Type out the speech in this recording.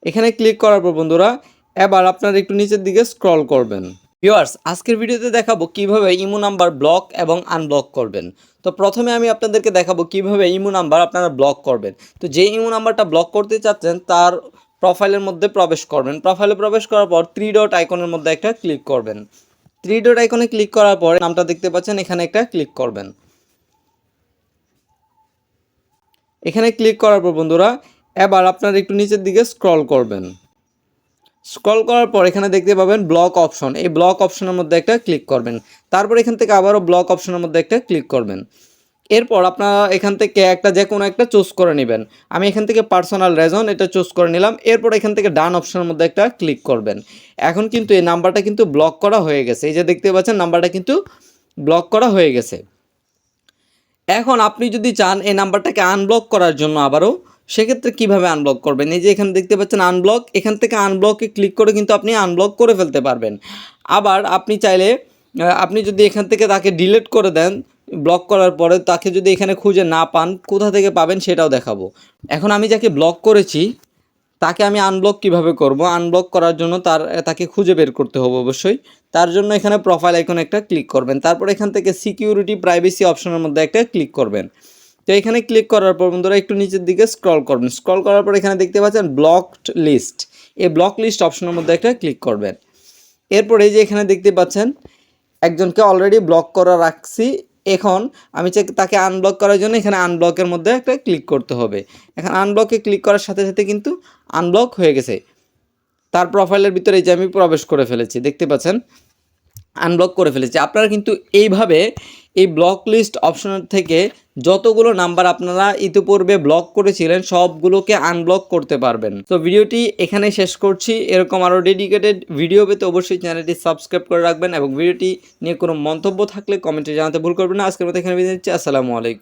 এখানে ক্লিক করার পর বন্ধুরা এবার আপনারা একটু নিচের দিকে স্ক্রল করবেন। ভিউয়ার্স, আজকের ভিডিওতে দেখাবো কিভাবে ইমো নাম্বার ব্লক এবং আনব্লক করবেন। তো প্রথমে আমি আপনাদেরকে দেখাবো কিভাবে ইমো নাম্বার আপনারা ব্লক করবেন। তো যে ইমো নাম্বারটা ব্লক করতে চাচ্ছেন তার প্রোফাইলের মধ্যে প্রবেশ করবেন। প্রোফাইলে প্রবেশ করার পর 3 ডট আইকনের মধ্যে একটা ক্লিক করবেন। 3 ডট আইকনে ক্লিক করার পরে নামটা দেখতে পাচ্ছেন, এখানে একটা ক্লিক করবেন। এখানে ক্লিক করার পর বন্ধুরা এবার আপনারা একটু নিচের দিকে স্ক্রল করবেন। স্ক্রল করার পর এখানে দেখতে পাবেন ব্লক অপশন। এই ব্লক অপশনের মধ্যে একটা ক্লিক করবেন। তারপর এখান থেকে আবারও ব্লক অপশনের মধ্যে একটা ক্লিক করবেন। এরপর আপনারা এখান থেকে একটা যে কোনো একটা চুজ করে নেবেন। আমি এখান থেকে পার্সোনাল রিজন এটা চুজ করে নিলাম। এরপর এখান থেকে ডান অপশনের মধ্যে একটা ক্লিক করবেন। এখন কিন্তু এই নাম্বারটা কিন্তু ব্লক করা হয়ে গেছে। এই যে দেখতে পাচ্ছেন নাম্বারটা কিন্তু ব্লক করা হয়ে গেছে। এখন আপনি যদি চান এই নাম্বারটাকে আনব্লক করার জন্য আবারও, সেক্ষেত্রে কিভাবে আনব্লক করবেন? এই যে এখানে দেখতে পাচ্ছেন আনব্লক, এখান থেকে আনব্লকে ক্লিক করে কিন্তু আপনি আনব্লক করে ফেলতে পারবেন। আবার আপনি চাইলে আপনি যদি এখান থেকে তাকে ডিলিট করে দেন, ব্লক করার পরে তাকে যদি এখানে খুঁজে না পান, কোথা থেকে পাবেন সেটাও দেখাবো। এখন আমি যাকে ব্লক করেছি তাকে আমি আনব্লক কিভাবে করব? আনব্লক করার জন্য তাকে খুঁজে বের করতে হবে অবশ্যই। তার জন্য এখানে প্রোফাইল আইকনে একটা ক্লিক করবেন। তারপর এখান থেকে সিকিউরিটি প্রাইভেসি অপশনের মধ্যে একটা ক্লিক করবেন। তো এখানে ক্লিক করার পর বন্ধুরা একটু নিচের দিকে স্ক্রল করবেন। স্ক্রল করার পর এখানে দেখতে পাচ্ছেন ব্লকড লিস্ট। এই ব্লক লিস্ট অপশনের মধ্যে একটা ক্লিক করবেন। এরপর এই যে এখানে দেখতে পাচ্ছেন একজনকে অলরেডি ব্লক করা রাখছি। এখন আমি চাই তাকে আনব্লক করার জন্য এখানে আনব্লকের মধ্যে একটা ক্লিক করতে হবে। এখন আনব্লকে ক্লিক করার সাথে সাথে কিন্তু আনব্লক হয়ে গেছে। তার প্রোফাইলের ভিতরে এই যে আমি প্রবেশ করে ফেলেছি, দেখতে পাচ্ছেন আনব্লক করে ফেলেছি। আপনারা কিন্তু এইভাবে এই ব্লক লিস্ট অপশন থেকে যতগুলো নাম্বার আপনারা ইতিপূর্বে ব্লক করেছিলেন সবগুলোকে আনব্লক করতে পারবেন। তো ভিডিওটি এখানে শেষ করছি। এরকম আরও ডেডিকেটেড ভিডিও পেতে অবশ্যই চ্যানেলটি সাবস্ক্রাইব করে রাখবেন এবং ভিডিওটি নিয়ে কোনো মন্তব্য থাকলে কমেন্টে জানাতে ভুল করবেন না। আজকের মতো এখানে বিদায় নিচ্ছি। আসসালামু আলাইকুম।